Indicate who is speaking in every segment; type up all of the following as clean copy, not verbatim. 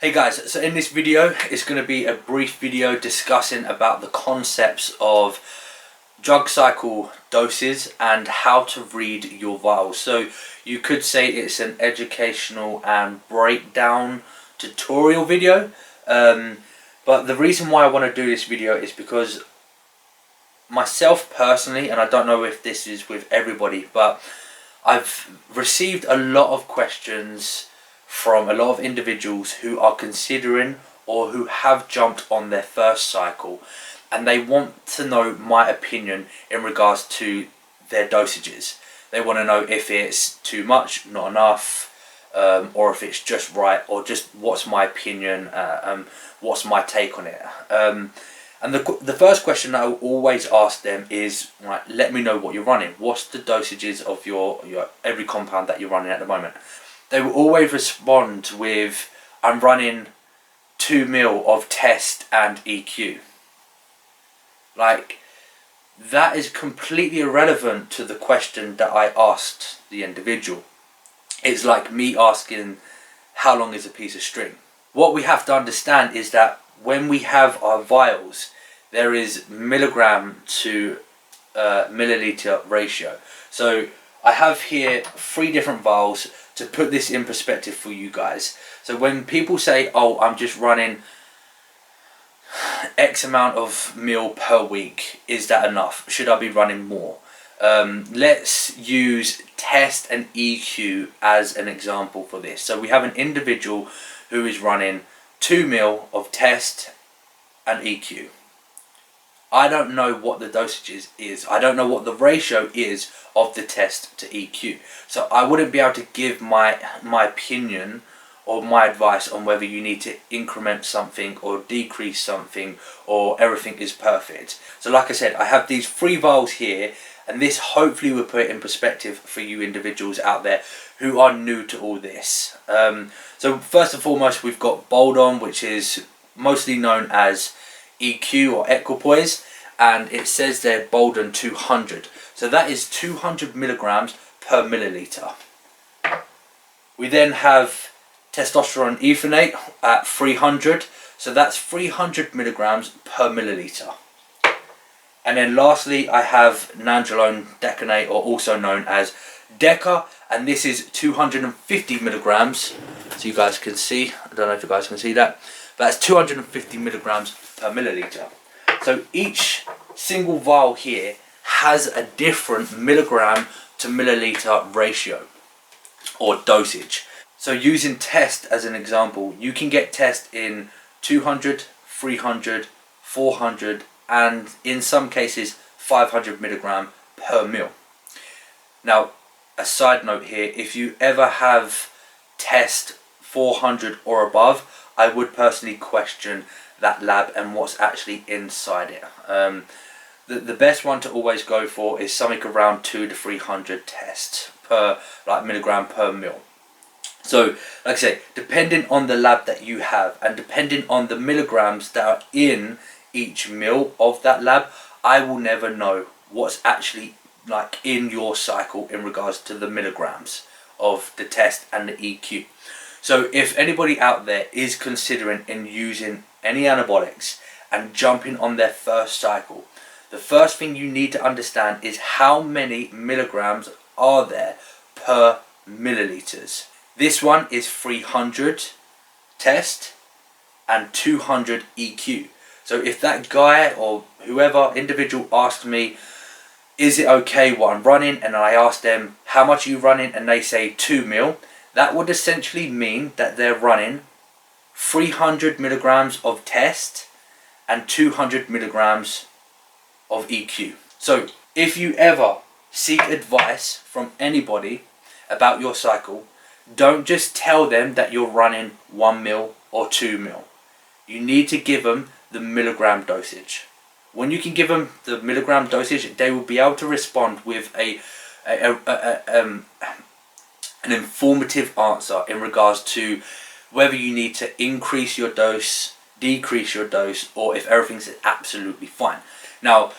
Speaker 1: Hey guys, so in this video it's going to be a brief video discussing about the concepts of drug cycle doses and how to read your vials. So you could say it's an educational and breakdown tutorial video, but the reason why I want to do this video is because myself personally, and I don't know if this is with everybody, but I've received a lot of questions from a lot of individuals who are considering or who have jumped on their first cycle, and they want to know my opinion in regards to their dosages. They want to know if it's too much, not enough, or if it's just right, or just what's my opinion, what's my take on it. And the first question I always ask them is, right, let me know what you're running. What's the dosages of your every compound that you're running at the moment? They will always respond with, I'm running 2 ml of test and EQ. Like, that is completely irrelevant to the question that I asked the individual. It's like me asking, how long is a piece of string? What we have to understand is that when we have our vials, there is milligram to milliliter ratio. So I have here 3 different vials to put this in perspective for you guys. So when people say, oh, I'm just running X amount of mil per week, is that enough? Should I be running more? Let's use test and EQ as an example for this. So we have an individual who is running 2 ml of test and EQ. I don't know what the dosage is. I don't know what the ratio is of the test to EQ. So I wouldn't be able to give my opinion or my advice on whether you need to increment something or decrease something or everything is perfect. So like I said, I have these 3 vials here, and this hopefully will put it in perspective for you individuals out there who are new to all this. So first and foremost, we've got Boldon, which is mostly known as EQ or equipoise, and it says there Boldon 200. So that is 200 milligrams per milliliter. We then have testosterone ethanoate at 300, so that's 300 milligrams per milliliter. And then lastly, I have nandrolone decanate, or also known as Deca, and this is 250 milligrams. So you guys can see, I don't know if you guys can see that, but that's 250 milligrams per milliliter. So each single vial here has a different milligram to milliliter ratio or dosage. So using test as an example, you can get test in 200, 300, 400, and in some cases 500 milligram per mil. Now, a side note here, if you ever have test 400 or above, I would personally question that lab and what's actually inside it. The best one to always go for is something around 200 to 300 tests per milligram per mil. So like I say, depending on the lab that you have and depending on the milligrams that are in each mil of that lab, I will never know what's actually like in your cycle in regards to the milligrams of the test and the EQ. So if anybody out there is considering in using any anabolics and jumping on their first cycle, the first thing you need to understand is how many milligrams are there per milliliters. This one is 300 test and 200 EQ. So if that guy or whoever individual asked me, is it okay what I'm running, and I ask them, how much are you running, and they say 2 mil, that would essentially mean that they're running 300 milligrams of test and 200 milligrams of EQ. So if you ever seek advice from anybody about your cycle, don't just tell them that you're running 1 mil or 2 mil. You need to give them the milligram dosage. When you can give them the milligram dosage, they will be able to respond with an informative answer in regards to whether you need to increase your dose, decrease your dose, or if everything's absolutely fine. Now,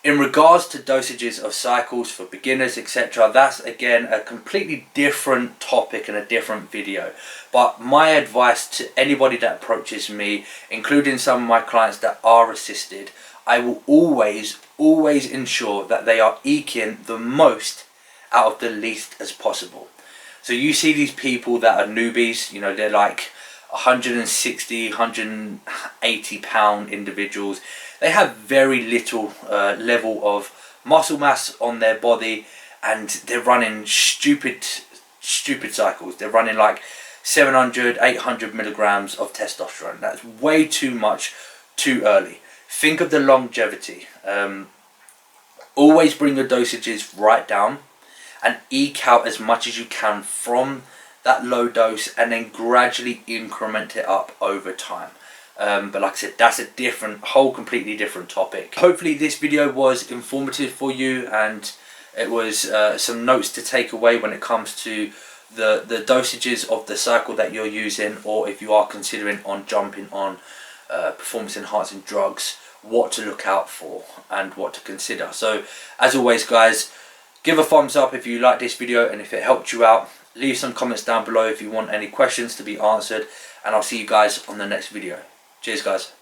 Speaker 1: In regards to dosages of cycles for beginners, etc., that's again a completely different topic and a different video. But my advice to anybody that approaches me, including some of my clients that are assisted, I will always ensure that they are eking the most out of the least as possible. So you see these people that are newbies, you know, they're like 160, 180 pound individuals. They have very little level of muscle mass on their body, and they're running stupid cycles. They're running like 700, 800 milligrams of testosterone. That's way too much, too early. Think of the longevity. Always bring your dosages right down and eke out as much as you can from that low dose, and then gradually increment it up over time. But like I said, that's a completely different topic. Hopefully this video was informative for you, and it was some notes to take away when it comes to the dosages of the cycle that you're using, or if you are considering on jumping on performance enhancing drugs, what to look out for and what to consider. So as always guys, give a thumbs up if you like this video and if it helped you out. Leave some comments down below if you want any questions to be answered, and I'll see you guys on the next video. Cheers guys.